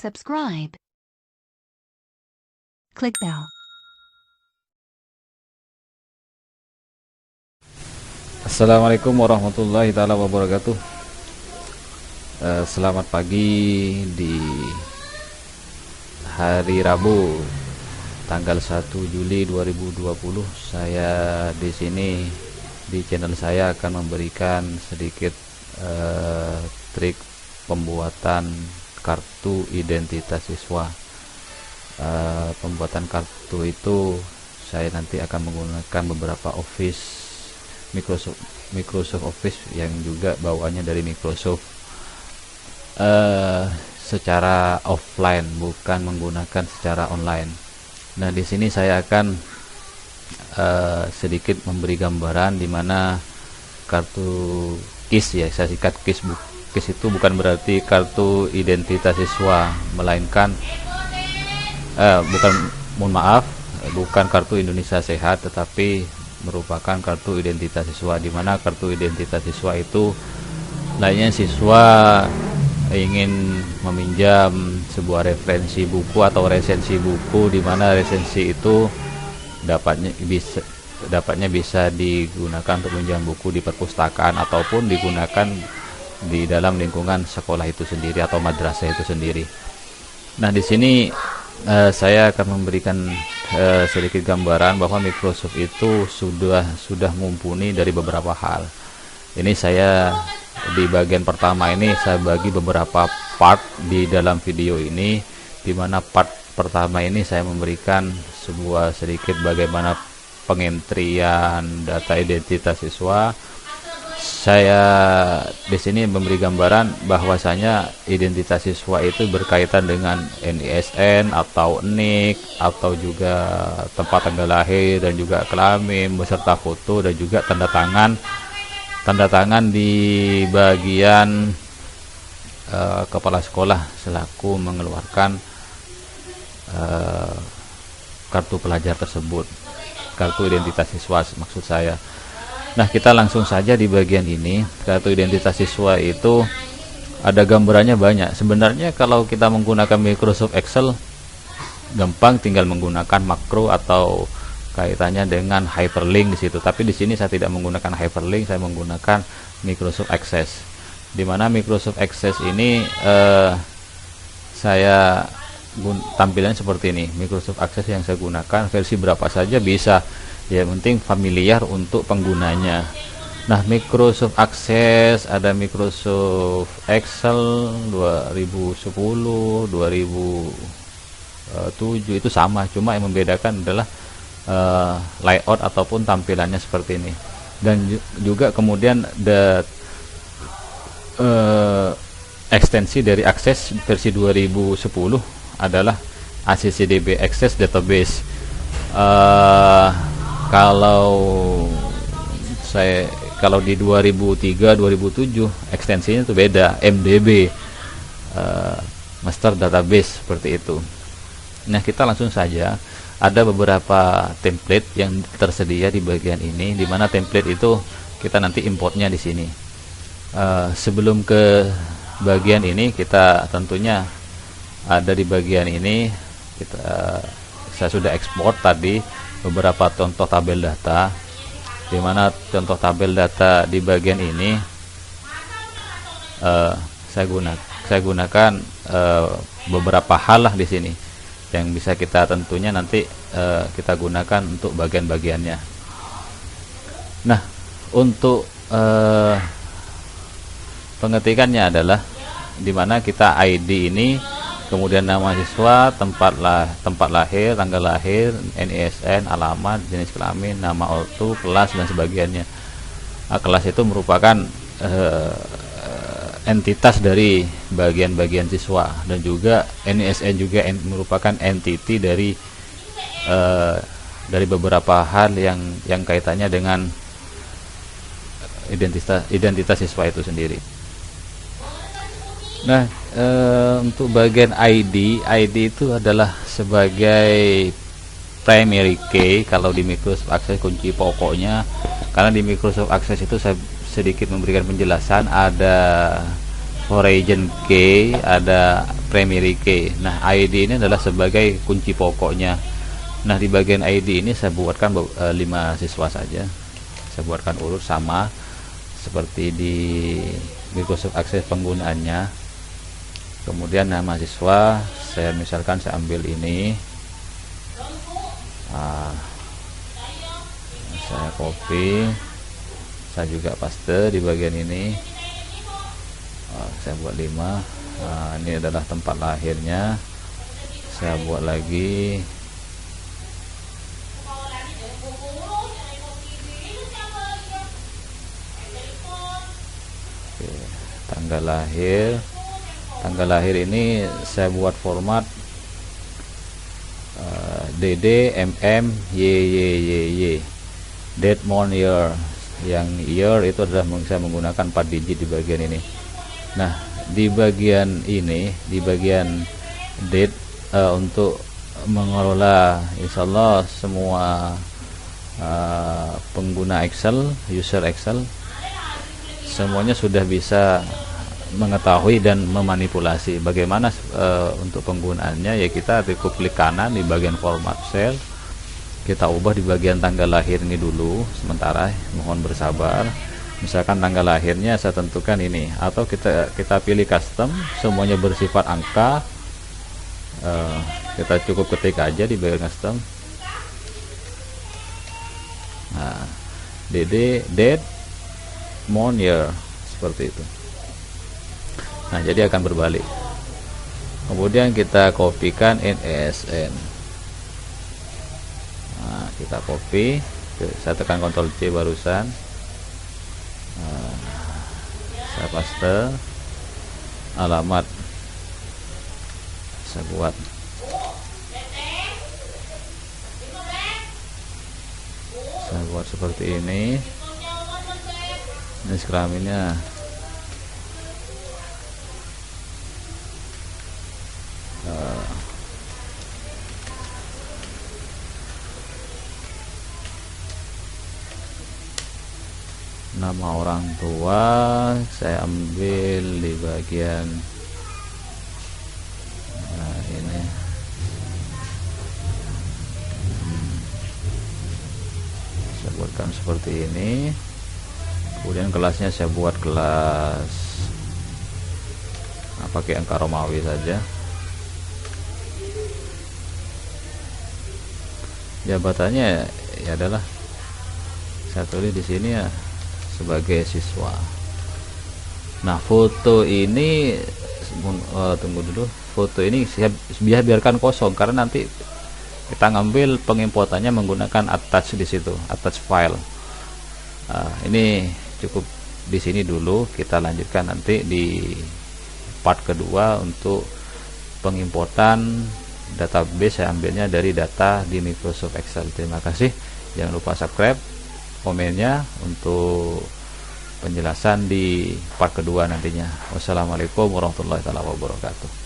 subscribe. Click bell. Assalamualaikum warahmatullahi taala wabarakatuh. Selamat pagi di hari Rabu tanggal 1 Juli 2020. Saya di sini di channel saya akan memberikan sedikit trik pembuatan kartu identitas siswa. Pembuatan kartu itu saya nanti akan menggunakan beberapa Microsoft Office yang juga bawaannya dari Microsoft, secara offline, bukan menggunakan secara online. Nah, di sini saya akan sedikit memberi gambaran di mana kartu KIS, ya saya singkat KIS. KIS itu bukan berarti kartu identitas siswa, melainkan bukan kartu Indonesia Sehat, tetapi merupakan kartu identitas siswa, di mana kartu identitas siswa itu lainnya siswa ingin meminjam sebuah referensi buku atau resensi buku, di mana resensi itu dapatnya bisa digunakan untuk meminjam buku di perpustakaan ataupun digunakan di dalam lingkungan sekolah itu sendiri atau madrasah itu sendiri. Nah, di sini saya akan memberikan sedikit gambaran bahwa Microsoft itu sudah mumpuni dari beberapa hal. Ini saya di bagian pertama ini saya bagi beberapa part di dalam video ini, di mana part pertama ini saya memberikan sebuah sedikit bagaimana pengentrian data identitas siswa. Saya di sini memberi gambaran bahwasanya identitas siswa itu berkaitan dengan NISN atau NIK, atau juga tempat tanggal lahir dan juga kelamin beserta foto dan juga tanda tangan di bagian kepala sekolah selaku mengeluarkan kartu pelajar tersebut, kartu identitas siswa maksud saya. Nah, kita langsung saja di bagian ini. Kartu identitas siswa itu ada gambarannya banyak. Sebenarnya kalau kita menggunakan Microsoft Excel gampang, tinggal menggunakan makro atau kaitannya dengan hyperlink di situ. Tapi di sini saya tidak menggunakan hyperlink, saya menggunakan Microsoft Access. Di mana Microsoft Access ini saya tampilannya seperti ini. Microsoft Access yang saya gunakan versi berapa saja bisa. Ya, penting familiar untuk penggunanya. Nah, Microsoft Access ada Microsoft Excel 2010, 2007 itu sama, cuma yang membedakan adalah layout ataupun tampilannya seperti ini. Dan juga kemudian ekstensi dari Access versi 2010 adalah ACCDB Access Database. Kalau di 2003 2007 ekstensinya itu beda, MDB, Master Database, seperti itu. Nah, kita langsung saja, ada beberapa template yang tersedia di bagian ini, di mana template itu kita nanti importnya di sini. Sebelum ke bagian ini, kita tentunya ada di bagian ini, saya sudah ekspor tadi beberapa contoh tabel data, di mana contoh tabel data di bagian ini saya gunakan beberapa hal lah di sini yang bisa kita tentunya nanti kita gunakan untuk bagian-bagiannya. Nah, untuk pengetikannya adalah di mana kita ID ini, kemudian nama siswa, tempat lahir, tanggal lahir, NISN, alamat, jenis kelamin, nama ortu, kelas dan sebagainya. Nah, kelas itu merupakan entitas dari bagian-bagian siswa, dan juga NISN juga merupakan entity dari beberapa hal yang kaitannya dengan identitas siswa itu sendiri. Nah, untuk bagian ID itu adalah sebagai primary key kalau di Microsoft Access, kunci pokoknya. Karena di Microsoft Access itu saya sedikit memberikan penjelasan, ada origin key, ada primary key. Nah, ID ini adalah sebagai kunci pokoknya. Nah, di bagian ID ini saya buatkan 5 siswa saja. Saya buatkan urut sama seperti di Microsoft Access penggunaannya. Kemudian nama siswa saya misalkan saya ambil ini, saya copy, saya juga paste di bagian ini. Saya buat 5. Ini adalah tempat lahirnya, saya buat lagi. Oke, tanggal lahir ini saya buat format DD MM YYYY, date month year. Yang year itu adalah saya menggunakan 4 digit di bagian ini. Nah, di bagian ini, di bagian date, untuk mengelola insyaallah semua pengguna Excel, user Excel semuanya sudah bisa mengetahui dan memanipulasi. Bagaimana untuk penggunaannya? Ya, kita klik kanan di bagian format cell, kita ubah di bagian tanggal lahir ini dulu sementara, mohon bersabar. Misalkan tanggal lahirnya saya tentukan ini, atau kita pilih custom, semuanya bersifat angka. Kita cukup ketik aja di bagian custom. Nah, DD, date, month, year, seperti itu. Nah, jadi akan berbalik. Kemudian kita kopikan NSN. Nah, kita copy. Saya tekan Ctrl C barusan. Saya paste. Alamat saya buat. Saya buat seperti ini. Jenis kelaminnya nama orang tua saya ambil di bagian ini. Saya buatkan seperti ini. Kemudian kelasnya saya buat kelas pakai angka Romawi saja. Jabatannya ya adalah saya tulis di sini ya sebagai siswa. Nah, foto ini tunggu dulu, foto ini biarkan kosong karena nanti kita ngambil pengimportannya menggunakan attach di situ, attach file. Ini cukup di sini dulu, kita lanjutkan nanti di part kedua untuk pengimportan database. Saya ambilnya dari data di Microsoft Excel. Terima kasih, jangan lupa subscribe, komennya untuk penjelasan di part kedua nantinya. Wassalamualaikum warahmatullahi wabarakatuh.